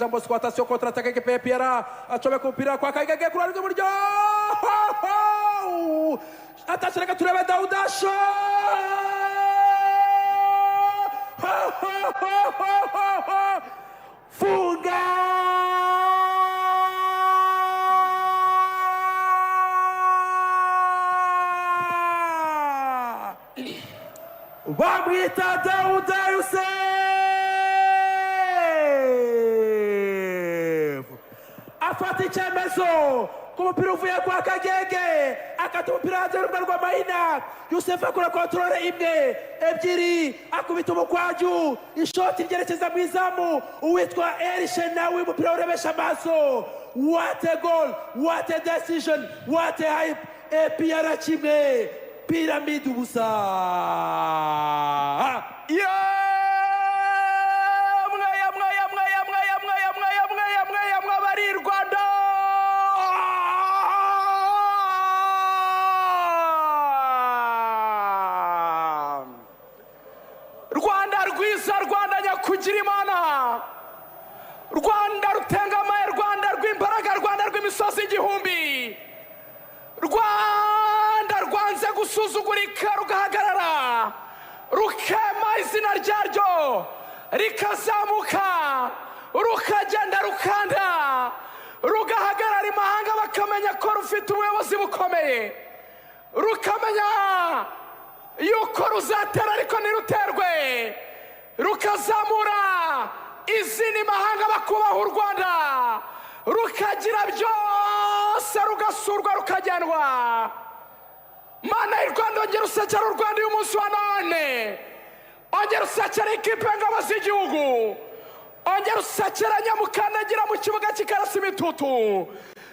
Jambo squatation contre-attaque que APR acomeka umupira kwa Kagege kuri rw'iburyo. Atashye reka turebe Daudasho. Funga! Bamwita Dauda Yusuf afata icyemezo ku mupira uvuye kwa Kagege akata umupira hanze y'urugo rwa Mahina. Yusuf akora kontrole imwe ebyiri akubita umukwaju ishoti ryerekeza mu izamu uwitwa Elishe nawe umupira urebesha amaso. What a goal, what a decision, what a hype. APR kimwe Pyramid ubusa. Bari Rwanda Rwanda rwiza, Rwanda nyakugira Imana, Rwanda rutengamaye, Rwanda rw'imbaraga, Rwanda rw'imisozi igihumbi, Rwanda rwanze gusuzugurika rugahagarara rukema izina ryaryo rikazamuka rukagenda rukanda rugahagarara imahanga bakamenya ko rufite ubuyobozi bukomeye, rukamenya yuko ruzatera ariko ntiruterwe, rukazamura izindi mahanga bakubaha u Rwanda, rukagira byose, rugasurwa rukagendwa. Mana y'u Rwanda ongera usekera u Rwanda uyu munsi wa none, ongera usekera ikipe y'ingabo z'igihugu, ongera usekera nyamukandagira mu kibuga kikarasa imitutu,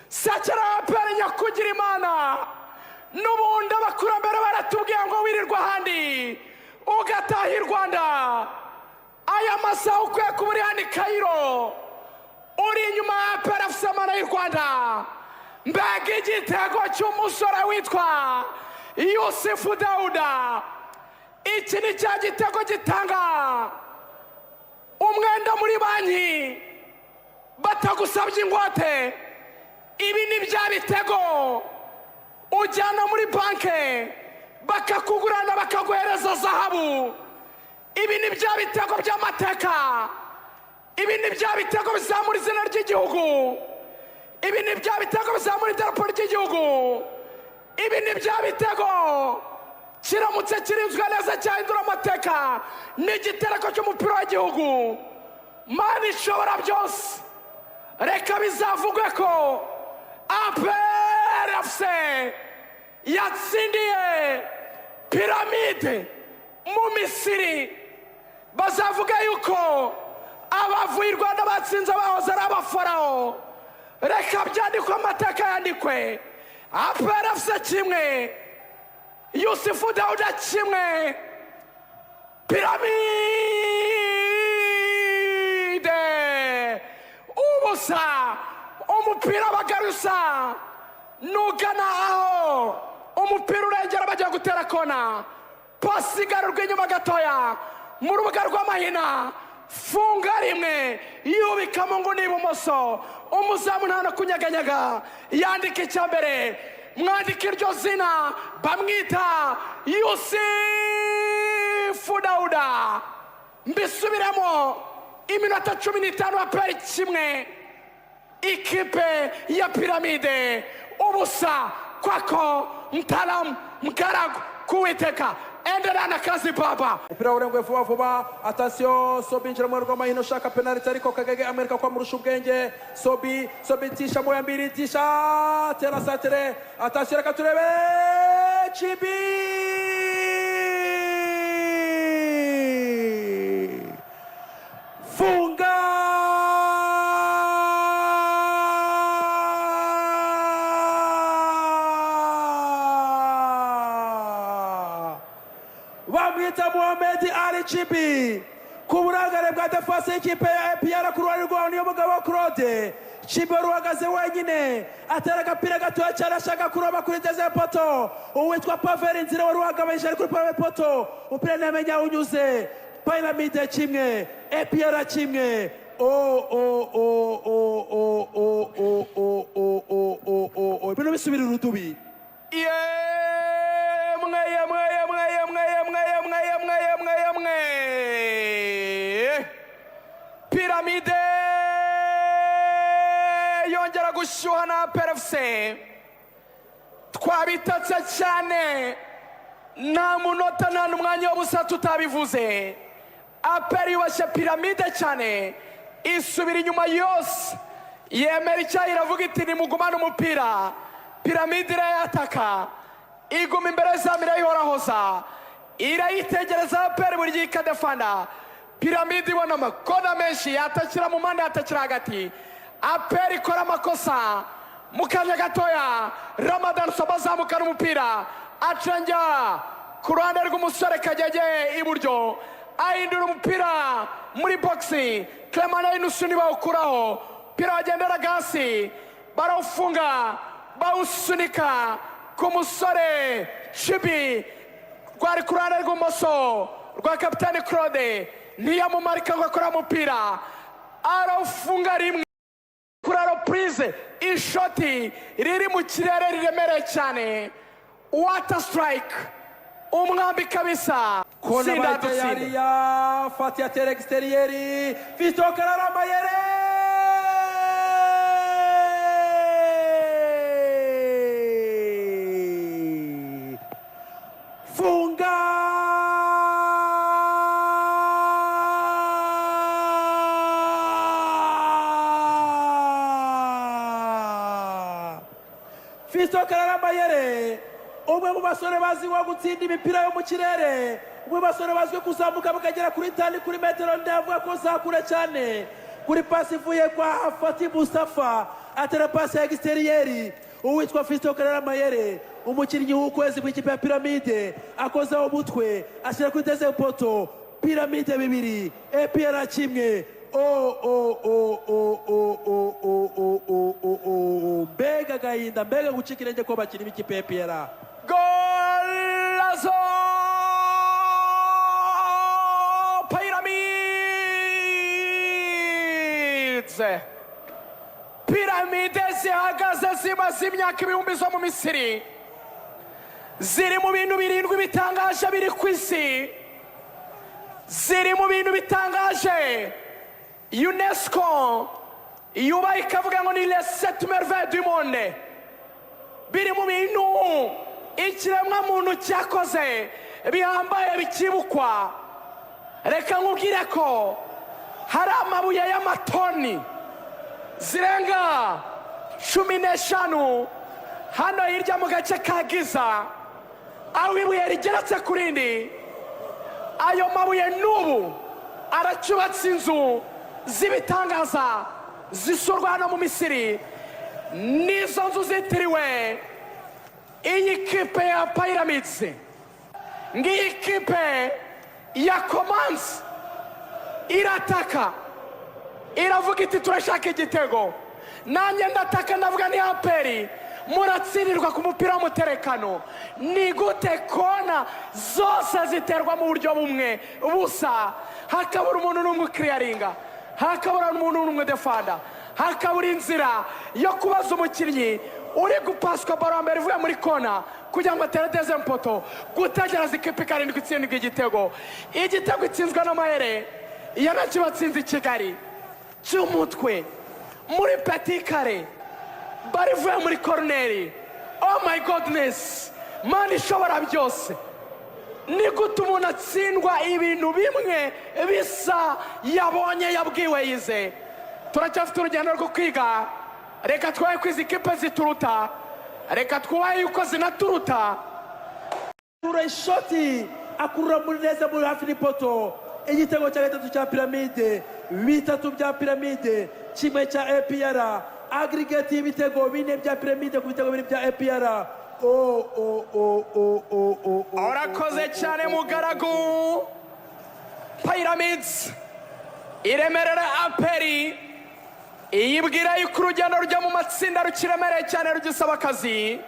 sekera APR nyakugira Imana. N'ubundi abakurambere baratubwiye ngo wirirwa ahandi ugataha i Rwanda. Aya masaha ukwiye kuba uri hano i Cairo uri inyuma ya APR afise Mana y'u Rwanda. Mbega igitego cy'umusore witwa Yusufu Dauda, iki ni cya gitego gitanga umwenda muri banki batagusabye ingwate. Ibi ni bya bitego ujyana muri banke bakakugurana bakaguhereza zahabu. Ibi ni bya bitego by'amateka, ibi ni bya bitego bizamura izina ry'igihugu, ibi ni bya bitego bizamura idarapo ry'igihugu, ibi ni bya bitego kiramutse kirinzwe neza cyahindura amateka. Ni igitereko cy'umupira w'igihugu. Mana ishobora byose, reka bizavugwe ko APR yatsindiye Pyramide mu Misiri. Bazavuga yuko abavuye i Rwanda batsinze abahoze ari abafaraho. Reka byandikwe, amateka yandikwe. APR kimwe, Yusufu Dauda kimwe, Pyramide ubusa. Umupira bagarusa nugana aho umupira urengera bagiye gutera kona, pasi igarurwa inyuma gatoya mu rubuga rwa Mahina. Funga rimwe yubikamo ngo n'ibumoso, umuzamu nta no kunyaganyaga. Yandika icya mbere, mwandika iryo zina, bamwita Yusufu Dauda. Mbisubiramo, iminota 15 APR kimwe, ikipe ya Pyramide ubusa. Kwako mtaalamu mkaragu kuwiteka. Endelea na kazi baba. Umupira urengwe vuba vuba. Attention, Sobi injira mu rwa Mahina ushaka penalty ariko Kagege Amerika kwa murusha ubwenge. Sobi tisha moya mbiri, tisha tera satere. Attention reka turebe Chibi. Funga! Bamwita Mohamed Ali Chibi ku burangare bwa defense y'ikipe ya APR ku ruhande rwaho niyo mugabo Claude. Chibi ruhagaze wenyine atera agapira gatoya cyane ashaka kuroba kuri deze poto. Uwitwa Paveri Nzira wari uhagabanije kuri pave poto, umupira ntamenya unyuze. Pyramide kimwe, APR kimwe. bisubira urudubi. Piramide yongera gushyuha na APR FC. Twabitatse cyane, nta munota nta n'umwanya w'ubusa tutabivuze. APR yubashye Piramide cyane, isubira inyuma yose, yemera icyaha, iravuga iti nimugumane umupira. Piramide irayataka, iguma imbere zamu, irayihorahoza, irayitegereza APR buri gihe ikadefanda. Piramide ibona amakona menshi, yatakira mu mpande, yatakira hagati. APR ikora amakosa mu kanya gatoya. Ramadan Soba azamukana umupira, acengera ku ruhande rw'umusore Kagege iburyo, ahindura umupira muri boxi. Clement Inusuni bawukuraho, umupira wagenderaga hasi, barawufunga, bawusunika ku musore Chibi, rwari ku ruhande rw'umoso rwa kapitani Claude. Ntiyamumarika ngo akora umupira, arawufunga rimwe kuri reprise. Ishoti riri mu kirere riremereye cyane. What a strike! Umwambi kabisa. Kona bayiteyari ya Fati ya tere exterieri. Visto Kararama Yere. Funga. Visto Kararama Yere. Umwe mu basore baziho gutsinda imipira yo mu kirere, umwe mu basore bazwi kuzamuka bakagera kuri tani kuri metero nde, avuga ko zakure cyane. Kuri pasi ivuye kwa Fati Mustafa, atera pasi ya exterieri. Uwitwa Fisto Kararama Yere, umukinnyi w'ukwezi mu ikipe ya Piramide, akozaho umutwe ashyira kuri deuxième poto. Piramide 2, APR 1. Mbega agahinda, mbega gucika intege ko bakina b'ikipe ya APR. Golazo! Pyramids! Piramide zihagaze zimaze imyaka ibihumbi zo mu Misiri, ziri mu bintu 7 bitangaje biri ku isi, ziri mu bintu bitangaje UNESCO yubaha ikavuga ngo ni les 7 merveilles du monde. Biri mu bintu ikiremwa muntu cyakoze bihambaye bikibukwa. Reka nkubwire ko hari amabuye y'amatoni zirenga 15 hano hirya mu gace ka Giza, aho ibuye rigeretse ku rindi. Ayo mabuye n'ubu aracyubatse inzu z'ibitangaza zisurwa hano mu Misiri. Nizo nzu zitiriwe iyi kipe ya Pyramids. Ngiyi kipe ya Commands irataka, iravuga iti turashaka igitego. Nanjye ndataka ndavuga ni APR, muratsindirwa ku mupira w'umuterekano. Ni gute kona zose ziterwa mu buryo bumwe busa, hakabura umuntu n'umwe clearinga, hakabura umuntu n'umwe defanda, hakabura inzira yo kubaza umukinnyi uri gupaswa baro mbere ivuye muri kona kugira ngo atere deuxième poto, gutegereza ikipe karindwi itsindwa igitego. Igitego itsinzwe n'Amahere, yanakibatsinze i Kigali cy'umutwe muri petit carré, barivuye muri corneri. Oh my goodness, Mana ishobora byose. Ni gute umuntu atsindwa ibintu bimwe bisa yabonye yabwiwe yize. Turacyafite urugendo rwo kwiga. Reka twaye kwiza ikipe zituruta, reka twaye yuko zinaturuta. Tura ishoti akurura muri neza muri hafi n'ipoto. Igitego cya gatatu cya Piramide, 3 bya Piramide, 1 cya APR. Aggregate y'ibitego 4 bya Piramide ku bitego 2 bya APR. Urakoze cyane mugaragu. Pyramids iremerera APR, iyibwira yuko urugendo rujya mu matsinda rukiremereye cyane rugisaba akazi.